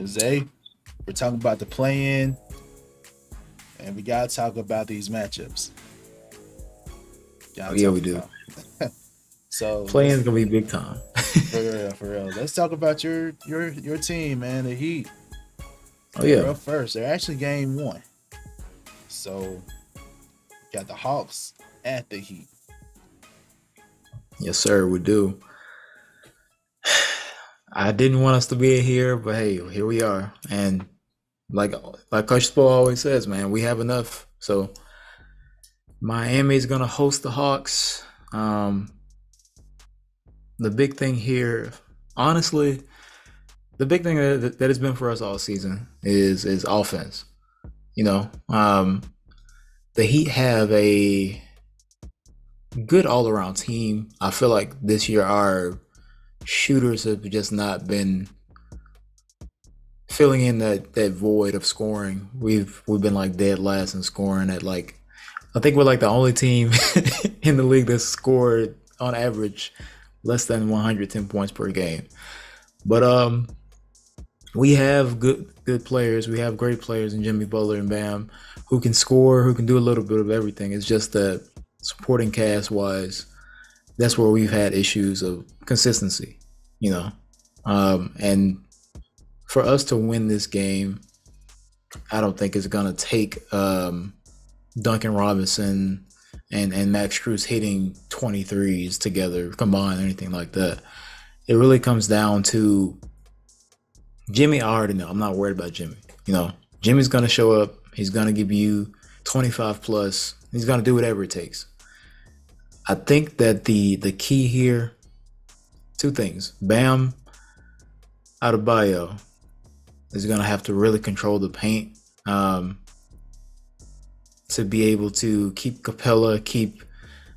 Zay, we're talking about the play-in, and we gotta talk about these matchups. Yeah, we do. So play-in's gonna be big time. for real. Let's talk about your team, man. The Heat. They're up first. They're actually game 1. So got the Hawks at the Heat. Yes, sir, we do. I didn't want us to be here, but hey, here we are. And like Coach Spo always says, man, we have enough. So Miami's gonna host the Hawks. The big thing here, honestly, the big thing that has been for us all season is offense. The Heat have a good all-around team. I feel like this year our shooters have just not been filling in that void of scoring. We've been like dead last in scoring at I think we're like the only team in the league that's scored on average less than 110 points per game. But we have good players. We have great players in Jimmy Butler and Bam who can score, who can do a little bit of everything. It's just that supporting cast wise, that's where we've had issues of consistency, and for us to win this game, I don't think it's gonna take Duncan Robinson and Max Strus hitting 23s together combined or anything like that. It really comes down to Jimmy. I already know. I'm not worried about Jimmy. Jimmy's gonna show up. He's gonna give you 25 plus. He's gonna do whatever it takes. I think that the key here, 2 things. Bam Adebayo is going to have to really control the paint to be able to keep Capella, keep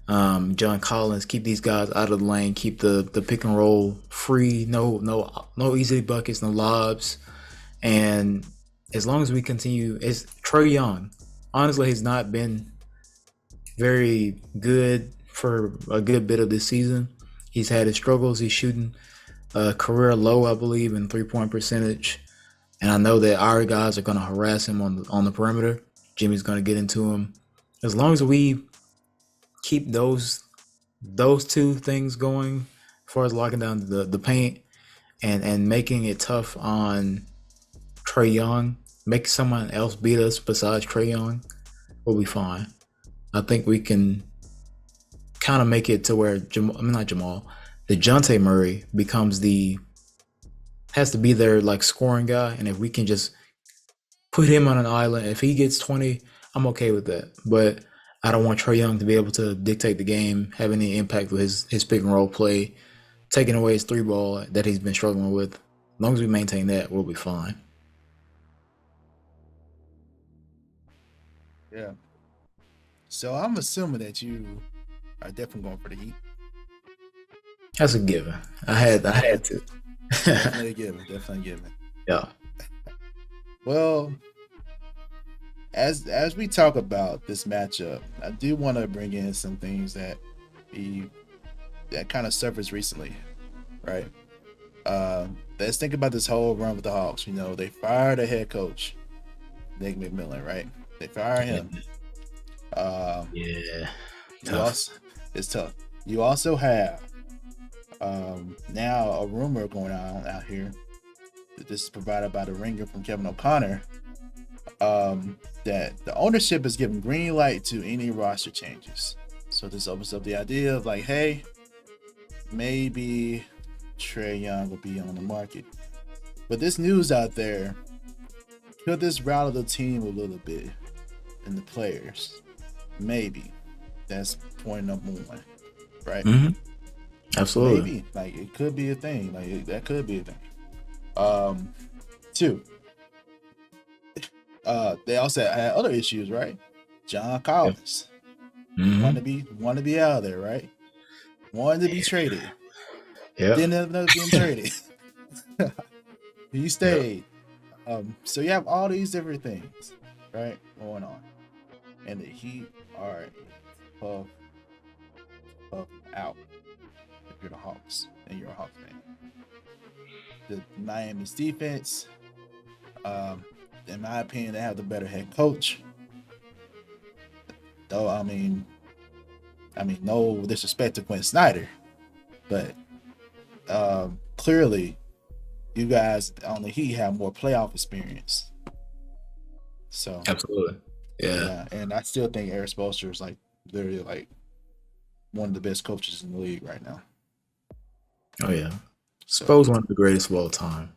John Collins, keep these guys out of the lane, keep the pick and roll free, no easy buckets, no lobs. And as long as we continue, it's Trae Young. Honestly, he's not been very good for a good bit of this season. He's had his struggles. He's shooting a career low, I believe, in 3-point percentage. And I know that our guys are going to harass him on the perimeter. Jimmy's going to get into him. As long as we keep those 2 things going, as far as locking down the paint and making it tough on Trae Young, make someone else beat us besides Trae Young, we'll be fine. I think we can kind of make it to where DeJounte Murray has to be their scoring guy. And if we can just put him on an island, if he gets 20, I'm okay with that. But I don't want Trae Young to be able to dictate the game, have any impact with his pick and roll play, taking away his 3-ball that he's been struggling with. As long as we maintain that, we'll be fine. Yeah. So I'm assuming that you are definitely going for the Heat. That's a given. I had to. Definitely a given. Yeah. Well, as we talk about this matchup, I do want to bring in some things that kind of surfaced recently, right? Let's think about this whole run with the Hawks. They fired a head coach, Nick McMillan, right? They fired him. Yeah. It's tough. You also have now a rumor going on out here that this is provided by the Ringer from Kevin O'Connor, that the ownership is giving green light to any roster changes. So this opens up the idea of hey, maybe Trae Young will be on the market. But this news out there, could this rattle the team a little bit and the players? Maybe. That's point number 1, right? Mm-hmm. Absolutely. Maybe. It could be a thing. That could be a thing. 2. They also had other issues, right? John Collins. Mm-hmm. Want to be out of there, right? Wanted to be traded. Yeah. Didn't end up being traded. He stayed. So you have all these different things, right, going on, and the Heat are puff out. If you're the Hawks and you're a Hawks fan, the Miami's defense, in my opinion, they have the better head coach. Though I mean, no disrespect to Quinn Snyder, but clearly, you guys on the Heat have more playoff experience. So Absolutely. Yeah. and I still think Eric Spoelstra is like literally like one of the best coaches in the league right now. Oh yeah. So Spo's one of the greatest of all time.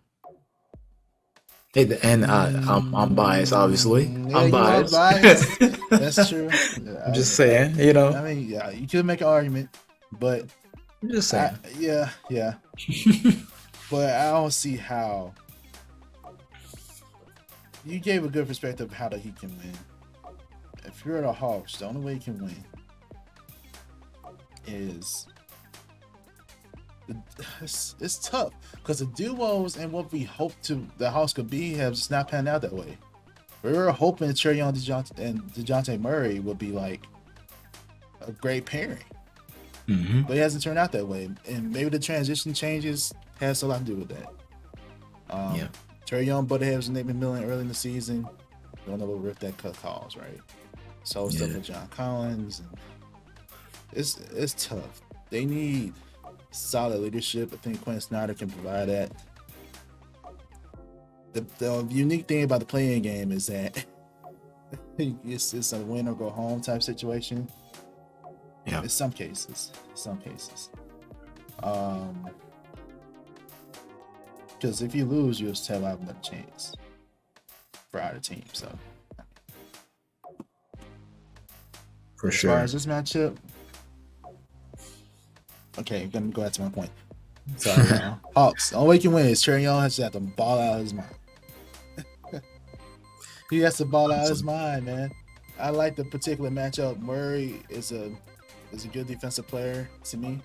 Hey, and I'm biased, obviously. yeah, I'm you are biased. biased. That's true. I'm just saying, you know. I mean, yeah, you could make an argument, but I'm just saying. yeah. But I don't see how. You gave a good perspective of how the Heat can win. If you're the Hawks, the only way you can win is it's tough because the duos and what we hoped the Hawks could be have just not panned out that way. We were hoping Trae Young and DeJounte Murray would be like a great pairing, but it hasn't turned out that way. And maybe the transition changes has a lot to do with that. Trae Young butted heads with Nate McMillan early in the season. Don't know what riff that cut calls, right? So stuff with John Collins, and it's tough. They need solid leadership. I think Quinn Snyder can provide that. The unique thing about the playing game is that it's a win or go home type situation. Yeah. In some cases. Because if you lose, you'll still have another chance for either team. So For as sure. far as this matchup, okay, I'm gonna go back to my point. So Hawks, the only way you can win is Trae Young has to have to ball out his mind. He has to ball out his mind, man. I like the particular matchup. Murray is a good defensive player to me,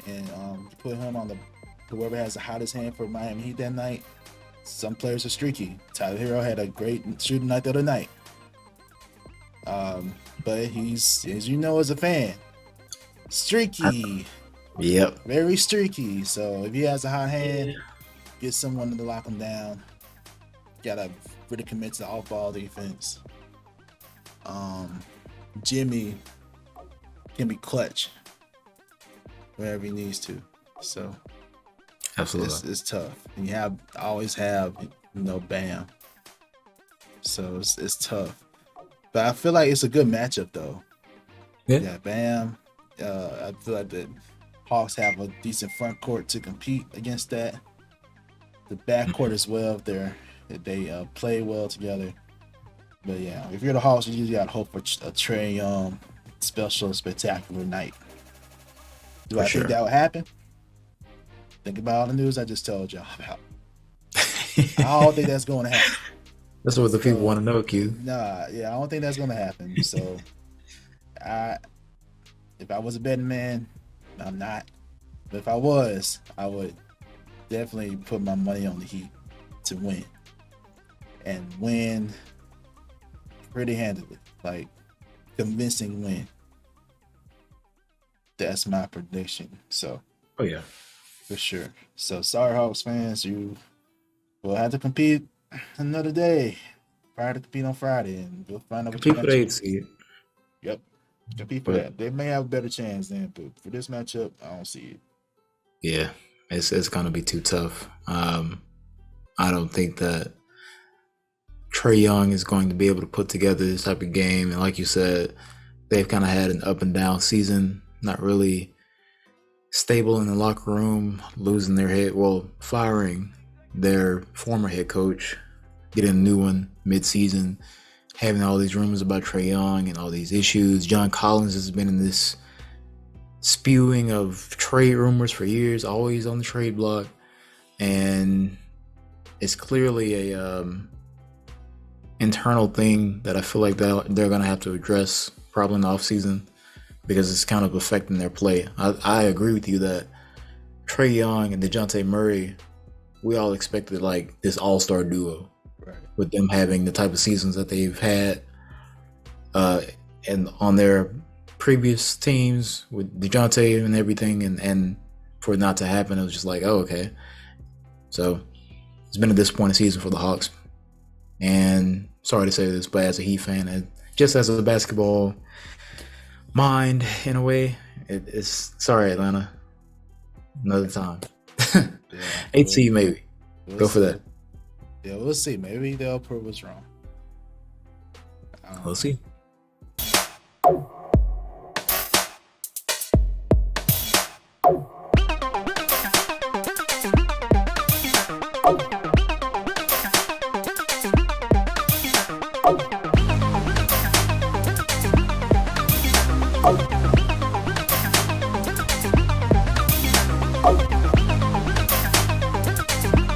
and you put him on whoever has the hottest hand for Miami Heat that night. Some players are streaky. Tyler Hero had a great shooting night the other night, but he's, as you know, as a fan, streaky. Yep. Very streaky. So if he has a hot hand, get someone to lock him down. Gotta really commit to off-ball defense. Jimmy can be clutch wherever he needs to. So Absolutely. it's tough. And you always have Bam. So it's tough. But I feel like it's a good matchup though. Yeah, Bam. I feel like the Hawks have a decent front court to compete against that. The back court as well. They play well together. But yeah, if you're the Hawks, you got to hope for a Trae Young special spectacular night. Do I think that would happen? Think about all the news I just told y'all about. I don't think that's going to happen. That's what the people want to know, Q. Nah, yeah, I don't think that's going to happen. So, if I was a betting man, I'm not. But if I was, I would definitely put my money on the Heat to win. And win pretty handily. Like, convincing win. That's my prediction. So, oh yeah, for sure. So, sorry, Hawks fans, you will have to compete another day. Try to compete on Friday, and we'll find out what compete for the 8th seed. Yep, compete for that. They may have a better chance then, but for this matchup, I don't see it. Yeah, it's gonna be too tough. I don't think that Trae Young is going to be able to put together this type of game. And like you said, they've kind of had an up and down season, not really stable in the locker room, losing their head, firing their former head coach, getting a new one mid-season, having all these rumors about Trae Young and all these issues. John Collins has been in this spewing of trade rumors for years, always on the trade block. And it's clearly a internal thing that I feel like they're going to have to address probably in the offseason, because it's kind of affecting their play. I agree with you that Trae Young and DeJounte Murray we all expected like this all-star duo, Right. with them having the type of seasons that they've had, and on their previous teams with DeJounte and everything, and for it not to happen, it was just like, oh, okay. So it's been a disappointing season for the Hawks. And sorry to say this, but as a Heat fan, and just as a basketball mind in a way, it's sorry, Atlanta. Another time. Yeah, 8 seed maybe. Go for that. Yeah, we'll see. Maybe they'll prove us wrong. We'll see. know.